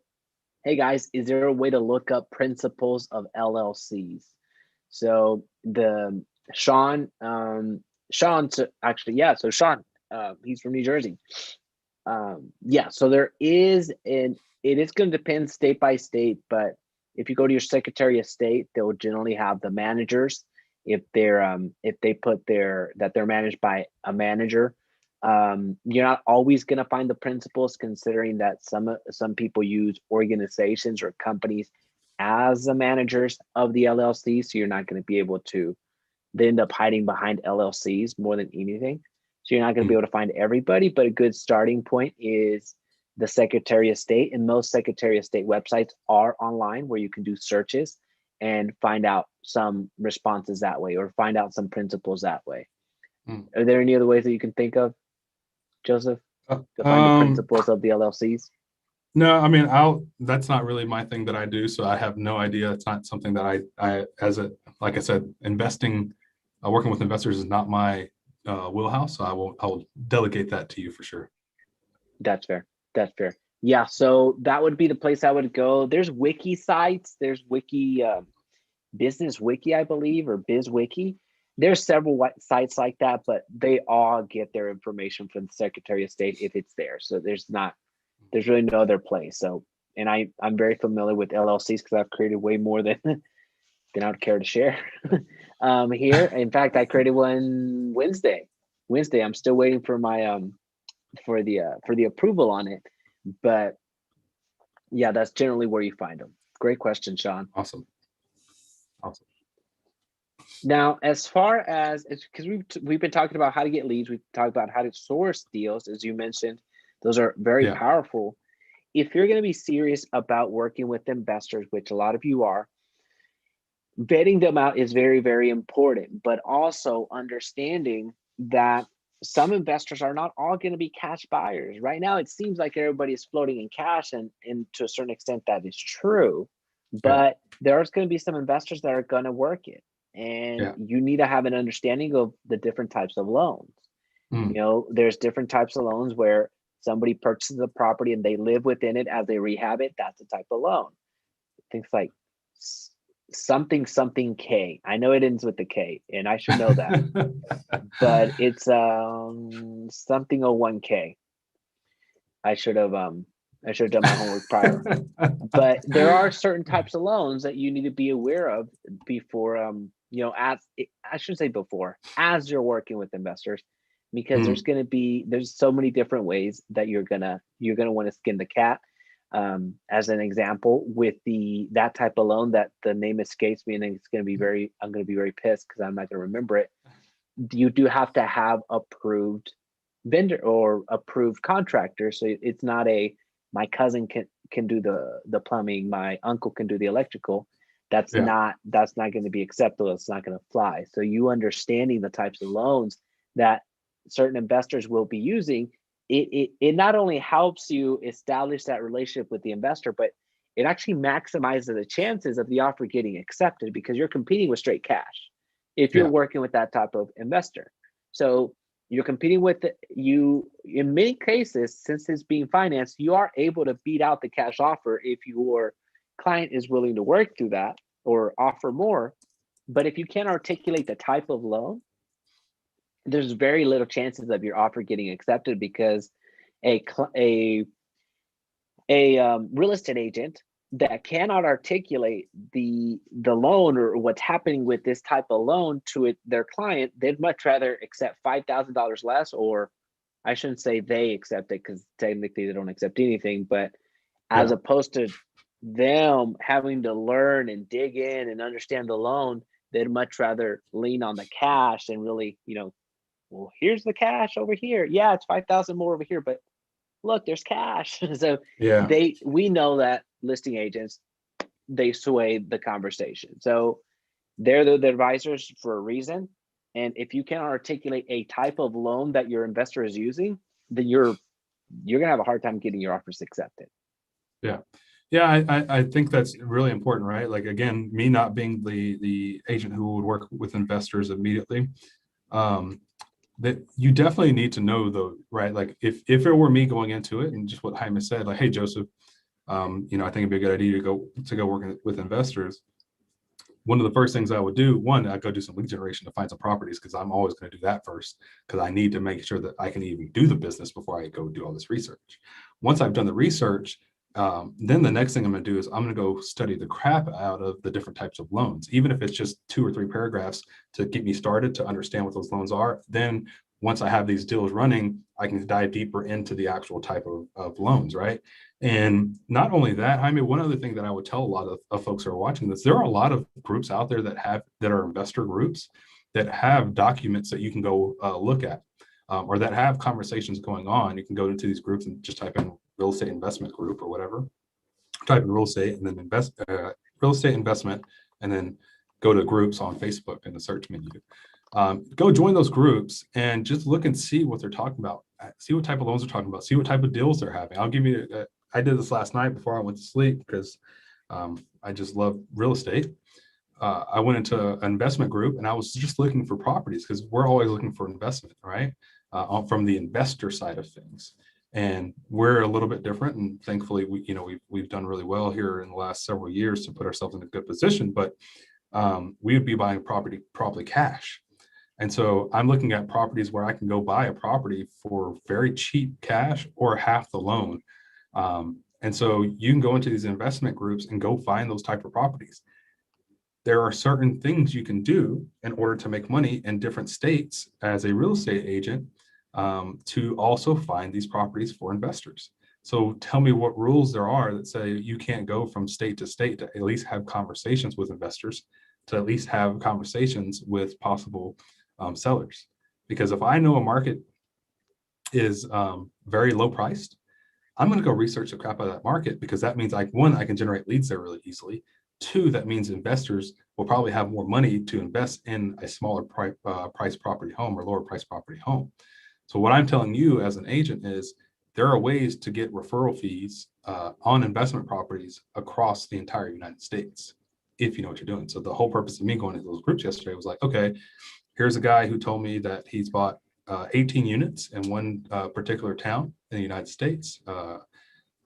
Hey guys, is there a way to look up principles of LLCs? So the Sean, actually, yeah. So Sean, he's from New Jersey. Yeah. So there is, and it is going to depend state by state, but if you go to your Secretary of State, they'll generally have the managers. If they put that they're managed by a manager, you're not always going to find the principles, considering that some people use organizations or companies as the managers of the LLC. So you're not going to be able to. They end up hiding behind LLCs more than anything. So you're not going to be able to find everybody, but a good starting point is the Secretary of State, and most Secretary of State websites are online where you can do searches and find out some responses that way or find out some principles that way. Are there any other ways that you can think of, Joseph, to find the principles of the LLCs? No, I mean, that's not really my thing that I do. So I have no idea. It's not something that like I said, working with investors is not my wheelhouse. So I will delegate that to you for sure. That's fair. That's fair. Yeah. So that would be the place I would go. There's wiki sites. There's Business Wiki, I believe, or BizWiki. There's several sites like that, but they all get their information from the Secretary of State if it's there. So there's really no other place. So, and I'm very familiar with LLCs because I've created way more than I would care to share here. In fact, I created one Wednesday. I'm still waiting for my for the approval on it, but yeah, that's generally where you find them. Great question, Sean. Awesome. Now, as far as because we've been talking about how to get leads, we've talked about how to source deals, as you mentioned. Those are very powerful. If you're going to be serious about working with investors, which a lot of you are, vetting them out is very, very important, but also understanding that some investors are not all going to be cash buyers. Right now, it seems like everybody is floating in cash, and to a certain extent, that is true. But there's going to be some investors that are going to work it, and you need to have an understanding of the different types of loans. You know, there's different types of loans where somebody purchases a property and they live within it as they rehab it. That's the type of loan. Things like something K. I know it ends with the K, and I should know that, but it's something 01K. I should have I should have done my homework prior. But there are certain types of loans that you need to be aware of before, as I shouldn't say before, as you're working with investors, because there's so many different ways that you're gonna want to skin the cat. As an example, with that type of loan that the name escapes me, and I'm gonna be very pissed because I'm not gonna remember it. You do have to have approved vendor or approved contractor, so it's not my cousin can do the plumbing, my uncle can do the electrical. That's not going to be acceptable. It's not going to fly. So you understanding the types of loans that certain investors will be using, it not only helps you establish that relationship with the investor, but it actually maximizes the chances of the offer getting accepted, because you're competing with straight cash if you're working with that type of investor. So you're competing with you in many cases. Since it's being financed, you are able to beat out the cash offer if your client is willing to work through that or offer more. But if you can't articulate the type of loan, there's very little chances of your offer getting accepted, because a real estate agent that cannot articulate the loan or what's happening with this type of loan to their client, they'd much rather accept $5,000 less, or I shouldn't say they accept it, because technically they don't accept anything, but as opposed to them having to learn and dig in and understand the loan, they'd much rather lean on the cash and really, well, here's the cash over here. Yeah, it's 5,000 more over here, but look, there's cash. So we know that listing agents, they sway the conversation. So they're the advisors for a reason. And if you can't articulate a type of loan that your investor is using, then you're gonna have a hard time getting your offers accepted. I think that's really important, right? Like, again, me not being the agent who would work with investors immediately, that you definitely need to know, though, right? Like, if it were me going into it, and just what Jaime said, like, hey, Joseph, I think it'd be a good idea to go work with investors. One of the first things I would do, I'd go do some lead generation to find some properties, because I'm always going to do that first, because I need to make sure that I can even do the business before I go do all this research. Once I've done the research, then the next thing I'm going to do is I'm going to go study the crap out of the different types of loans, even if it's just 2 or 3 paragraphs to get me started to understand what those loans are. Then once I have these deals running, I can dive deeper into the actual type of loans, right? And not only that, Jaime, one other thing that I would tell a lot of folks who are watching this, there are a lot of groups out there that are investor groups that have documents that you can go look at, or that have conversations going on. You can go into these groups and just type in real estate investment group or whatever, type in real estate and then real estate investment, and then go to groups on Facebook in the search menu. Go join those groups and just look and see what they're talking about. See what type of loans they're talking about. See what type of deals they're having. I'll give you, I did this last night before I went to sleep, because I just love real estate. I went into an investment group and I was just looking for properties, because we're always looking for investment, right? From the investor side of things. And we're a little bit different, and thankfully we've done really well here in the last several years to put ourselves in a good position. But we would be buying property probably cash, and so I'm looking at properties where I can go buy a property for very cheap cash or half the loan. And so you can go into these investment groups and go find those type of properties. There are certain things you can do in order to make money in different states as a real estate agent, to also find these properties for investors. So tell me what rules there are that say you can't go from state to state to at least have conversations with investors, to at least have conversations with possible sellers. Because if I know a market is very low priced, I'm going to go research the crap out of that market, because that means I can generate leads there really easily. 2, that means investors will probably have more money to invest in a smaller price property home or lower price property home. So what I'm telling you as an agent is there are ways to get referral fees on investment properties across the entire United States, if you know what you're doing. So the whole purpose of me going to those groups yesterday was like, okay, here's a guy who told me that he's bought 18 units in one particular town in the United States.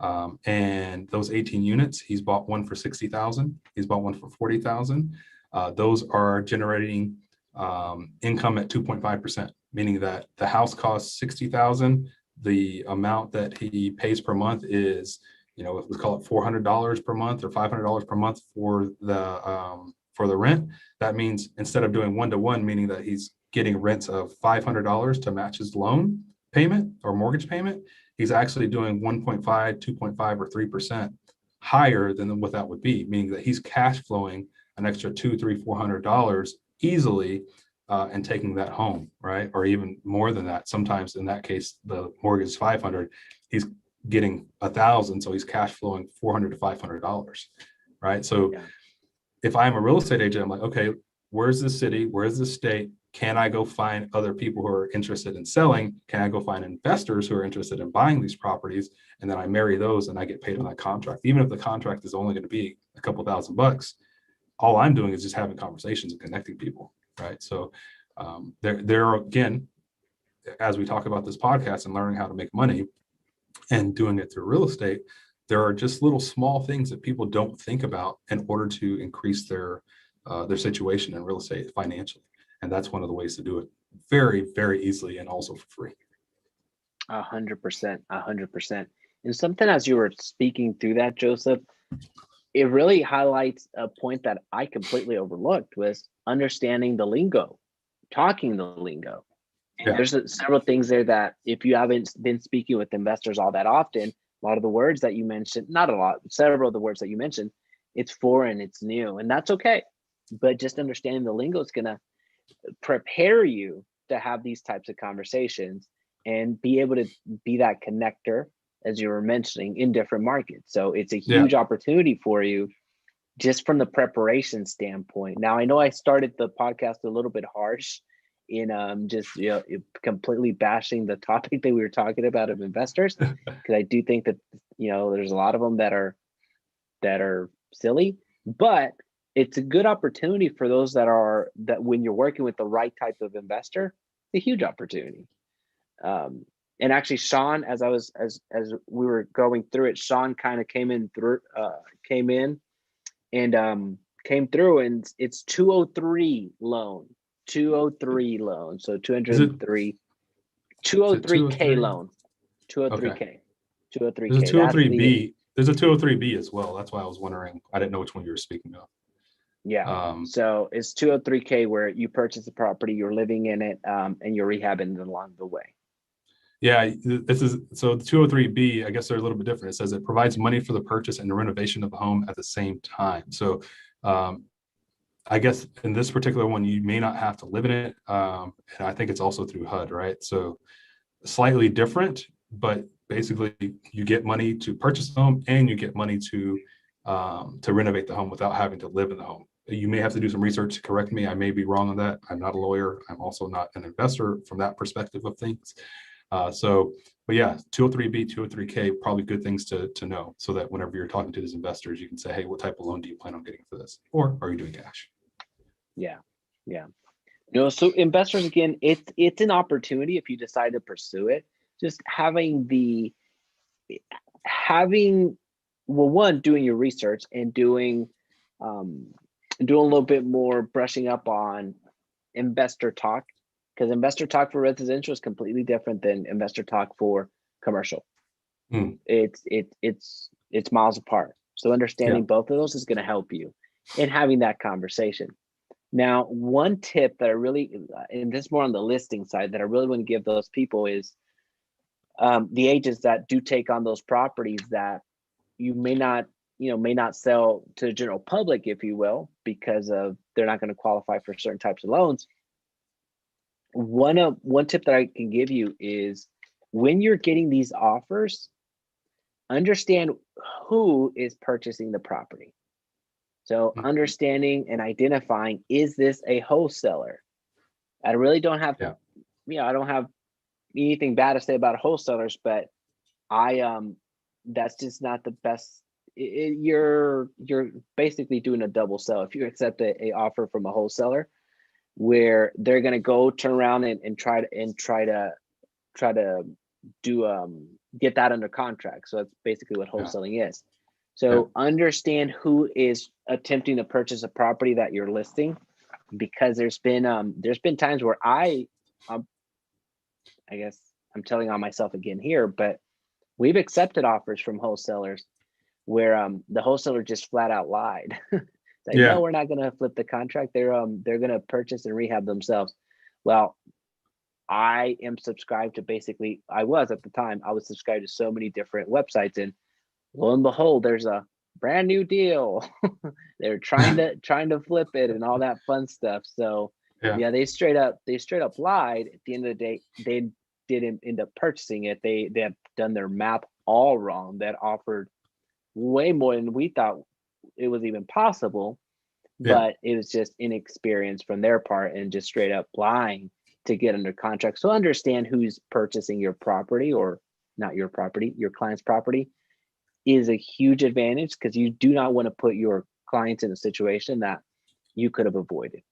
And those 18 units, he's bought one for $60,000. He's bought one for $40,000. Those are generating income at 2.5%, meaning that the house costs $60,000. the amount that he pays per month is, if we call it $400 per month or $500 per month for the rent, that means instead of doing 1-to-1, meaning that he's getting rents of $500 to match his loan payment or mortgage payment, he's actually doing 1.5, 2.5, or 3% higher than what that would be, meaning that he's cash flowing an extra $200, $300, $400 easily and taking that home, right? Or even more than that. Sometimes in that case, the mortgage is 500, he's getting 1,000, so he's cash flowing $400 to $500, right? So if I'm a real estate agent, I'm like, okay, where's the city? Where's the state? Can I go find other people who are interested in selling? Can I go find investors who are interested in buying these properties? And then I marry those and I get paid on that contract. Even if the contract is only going to be a couple $1,000, all I'm doing is just having conversations and connecting people, right? So there again, as we talk about this podcast and learning how to make money and doing it through real estate, there are just little small things that people don't think about in order to increase their situation in real estate financially. And that's one of the ways to do it very, very easily and also for free. 100%, 100%. And something as you were speaking through that, Joseph, it really highlights a point that I completely overlooked was understanding the lingo, talking the lingo. And there's several things there that if you haven't been speaking with investors all that often, a lot of the words that you mentioned, not a lot, several of the words that you mentioned, it's foreign, it's new, and that's okay. But just understanding the lingo is going to prepare you to have these types of conversations and be able to be that connector, as you were mentioning, in different markets. So it's a huge opportunity for you just from the preparation standpoint. Now, I know I started the podcast a little bit harsh in just completely bashing the topic that we were talking about of investors, because I do think that there's a lot of them that are silly, but it's a good opportunity for those that when you're working with the right type of investor, it's a huge opportunity. And actually, Sean, as we were going through it, Sean kind of came in and it's 203 loan. 203 loan. So 203, 203K loan. 203K. Okay. 203K. There's a 203B. There's a 203B as well. That's why I was wondering. I didn't know which one you were speaking of. Yeah. So it's 203K where you purchase the property, you're living in it, and you're rehabbing it along the way. Yeah, so the 203B, I guess they're a little bit different. It says it provides money for the purchase and the renovation of the home at the same time. So I guess in this particular one, you may not have to live in it. And I think it's also through HUD, right? So slightly different, but basically you get money to purchase the home and you get money to renovate the home without having to live in the home. You may have to do some research to correct me. I may be wrong on that. I'm not a lawyer. I'm also not an investor from that perspective of things. But yeah, 203B, 203K, probably good things to know so that whenever you're talking to these investors, you can say, hey, what type of loan do you plan on getting for this? Or are you doing cash? Yeah. So investors, again, it's an opportunity if you decide to pursue it. Just doing your research and doing a little bit more brushing up on investor talk, because investor talk for residential is completely different than investor talk for commercial. It's miles apart. So understanding both of those is going to help you in having that conversation. Now, one tip that I really, and this is more on the listing side, that I really want to give those people is the agents that do take on those properties that you may not sell to the general public, if you will, because they're not going to qualify for certain types of loans. One tip that I can give you is when you're getting these offers, understand who is purchasing the property. So understanding and identifying, is this a wholesaler? I really don't have, I don't have anything bad to say about wholesalers, but that's just not the best. You're basically doing a double sell if you accept a offer from a wholesaler, where they're going to go turn around and try to do get that under contract. So that's basically what wholesaling is. So understand who is attempting to purchase a property that you're listing, because there's been times where I guess I'm telling on myself again here, but we've accepted offers from wholesalers where the wholesaler just flat out lied. Like, Yeah. no, we're not going to flip the contract. They're going to purchase and rehab themselves. Well, I am subscribed to basically, I was at the time, I was subscribed to so many different websites, and lo and behold, there's a brand new deal. They're trying to flip it and all that fun stuff. So yeah, they straight up lied. At the end of the day, they didn't end up purchasing it. They had done their math all wrong. That offered way more than we thought it was even possible, but it was just inexperience from their part and just straight up lying to get under contract. So understand who's purchasing your property, or not your property, your client's property, is a huge advantage, because you do not want to put your clients in a situation that you could have avoided.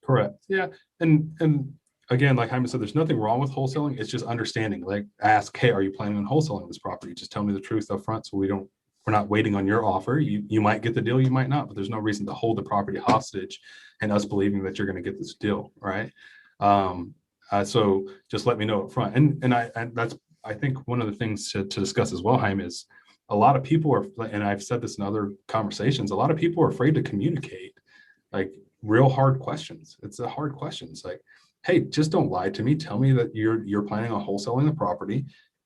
Correct. Yeah. And again, like Jaime said, there's nothing wrong with wholesaling. It's just understanding. Like, ask, hey, are you planning on wholesaling this property? Just tell me the truth up front, so we're not waiting on your offer. You might get the deal, you might not, but there's no reason to hold the property hostage and us believing that you're going to get this deal, right? So just let me know up front. And that's, I think, one of the things to discuss as well, Jaime, is a lot of people are, and I've said this in other conversations, a lot of people are afraid to communicate like real hard questions. It's a hard question. It's like, hey, just don't lie to me. Tell me that you're planning on wholesaling the property.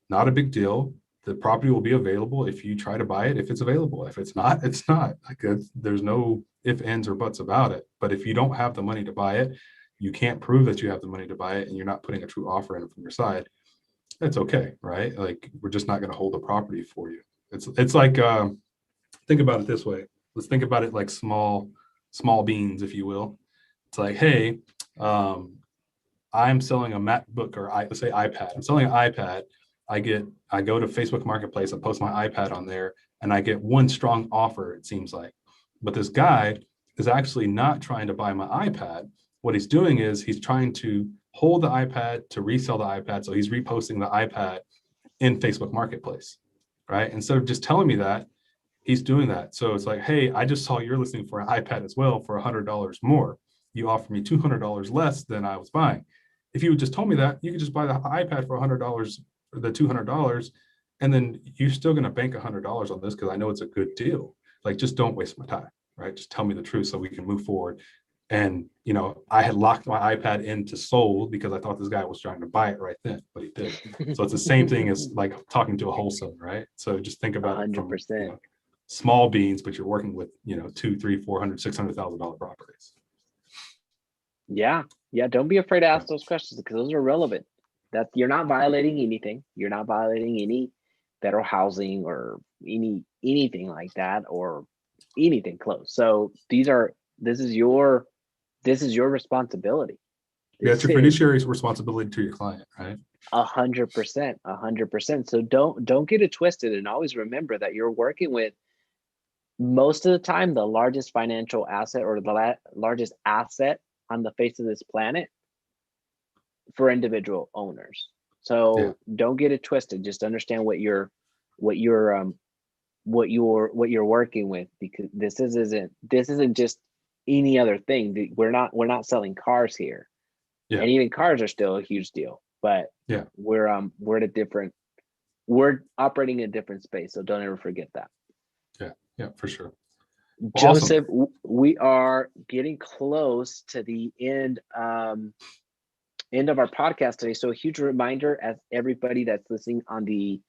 Not a big deal. The property will be available if you try to buy it, if it's available. If it's not, it's not. Like, there's no ifs, ands, or buts about it. But if you don't have the money to buy it, you can't prove that you have the money to buy it, and you're not putting a true offer in from your side, that's okay, right? Like, we're just not going to hold the property for you. It's like, think about it this way. Let's think about it like small beans, if you will. It's like, hey, I'm selling a MacBook, or let's say iPad. I'm selling an iPad. I go to Facebook Marketplace, I post my iPad on there, and I get one strong offer, it seems like. But this guy is actually not trying to buy my iPad. What he's doing is he's trying to hold the iPad to resell the iPad. So he's reposting the iPad in Facebook Marketplace, right? Instead of just telling me that, he's doing that. So it's like, hey, I just saw you're listing for an iPad as well for $100 more. You offered me $200 less than I was buying. If you would just told me that, you could just buy the iPad for $100, or the $200, and then you're still going to bank $100 on this because I know it's a good deal. Like, just don't waste my time, right? Just tell me the truth so we can move forward. And, I had locked my iPad into sold because I thought this guy was trying to buy it right then, but he didn't. So it's the same thing as like talking to a wholesaler, right? So just think about 100%. it from small beans, but you're working with, $200,000, $300,000, $400,000, $600,000 properties. Yeah. Don't be afraid to ask those questions, because those are relevant. That you're not violating anything. You're not violating any federal housing or anything like that, or anything close. So this is your responsibility. Yeah, it's your fiduciary responsibility to your client, right? 100%. So don't get it twisted, and always remember that you're working with, most of the time, the largest financial asset, or the largest asset on the face of this planet for individual owners. So don't get it twisted. Just understand what you're working with, because this isn't just any other thing. We're not selling cars here. Yeah. And even cars are still a huge deal, but we're operating in a different space. So don't ever forget that. Yeah, for sure. Well, Joseph, awesome. We are getting close to the end of our podcast today. So a huge reminder, as everybody that's listening on the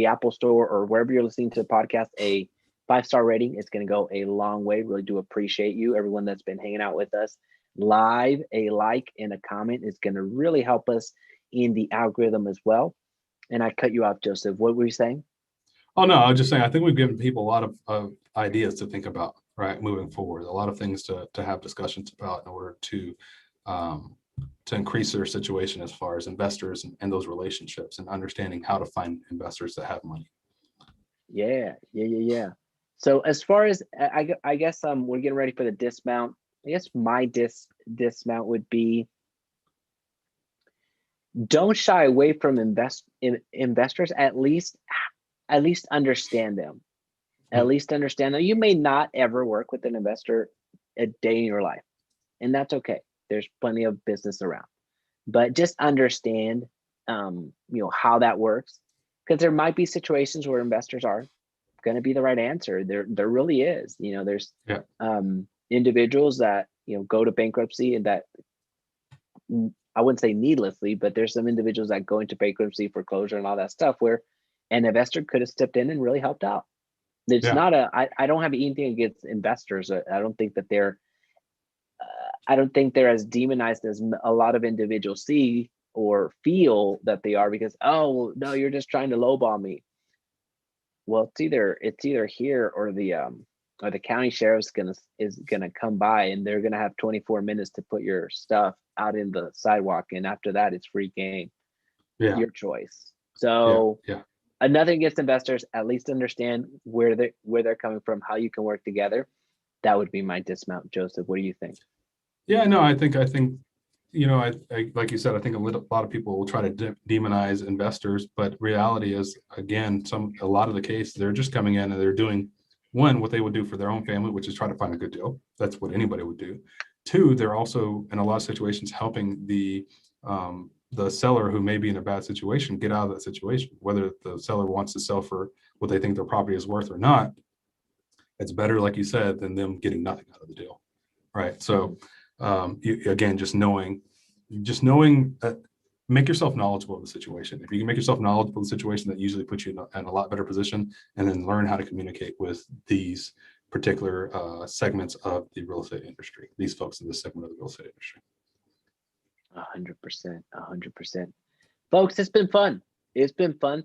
Apple Store or wherever you're listening to the podcast, a 5-star rating is going to go a long way. Really do appreciate you, everyone that's been hanging out with us live. A like and a comment is going to really help us in the algorithm as well. And I cut you off, Joseph. What were you saying? Oh, no, I was just saying, I think we've given people a lot of ideas to think about, right, moving forward. A lot of things to have discussions about in order to increase their situation as far as investors and those relationships, and understanding how to find investors that have money. Yeah. So as far as I guess we're getting ready for the dismount. I guess my dismount would be, don't shy away from investors. At least understand them. At least understand them. You may not ever work with an investor a day in your life, and that's okay. There's plenty of business around, but just understand how that works, because there might be situations where investors are going to be the right answer. There really is. There's individuals that go to bankruptcy, and that, I wouldn't say needlessly, but there's some individuals that go into bankruptcy, foreclosure, and all that stuff where an investor could have stepped in and really helped out. It's not I don't have anything against investors. I don't think that I don't think they're as demonized as a lot of individuals see or feel that they are, because, oh no, you're just trying to lowball me. Well, it's either here or the county sheriff's is gonna come by, and they're gonna have 24 minutes to put your stuff out in the sidewalk, and after that it's free game. Your choice. So nothing against investors. At least understand where they're coming from, how you can work together. That would be my dismount. Joseph, what do you think? Yeah, no, I think, I like you said, I think a lot of people will try to demonize investors, but reality is, again, a lot of the case, they're just coming in and they're doing, one, what they would do for their own family, which is try to find a good deal. That's what anybody would do. Two, they're also in a lot of situations helping the seller who may be in a bad situation get out of that situation. Whether the seller wants to sell for what they think their property is worth or not, it's better, like you said, than them getting nothing out of the deal, right? So again, just knowing that, make yourself knowledgeable of the situation. If you can make yourself knowledgeable of the situation, that usually puts you in a lot better position, and then learn how to communicate with these particular segments of the real estate industry, these folks in this segment of the real estate industry. 100%. Folks, it's been fun.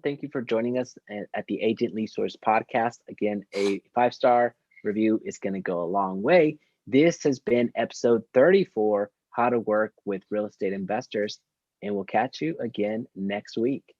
Thank you for joining us at the Agent Lead Source podcast. Again, a 5-star review is going to go a long way. This has been episode 34, How to Work with Real Estate Investors, and we'll catch you again next week.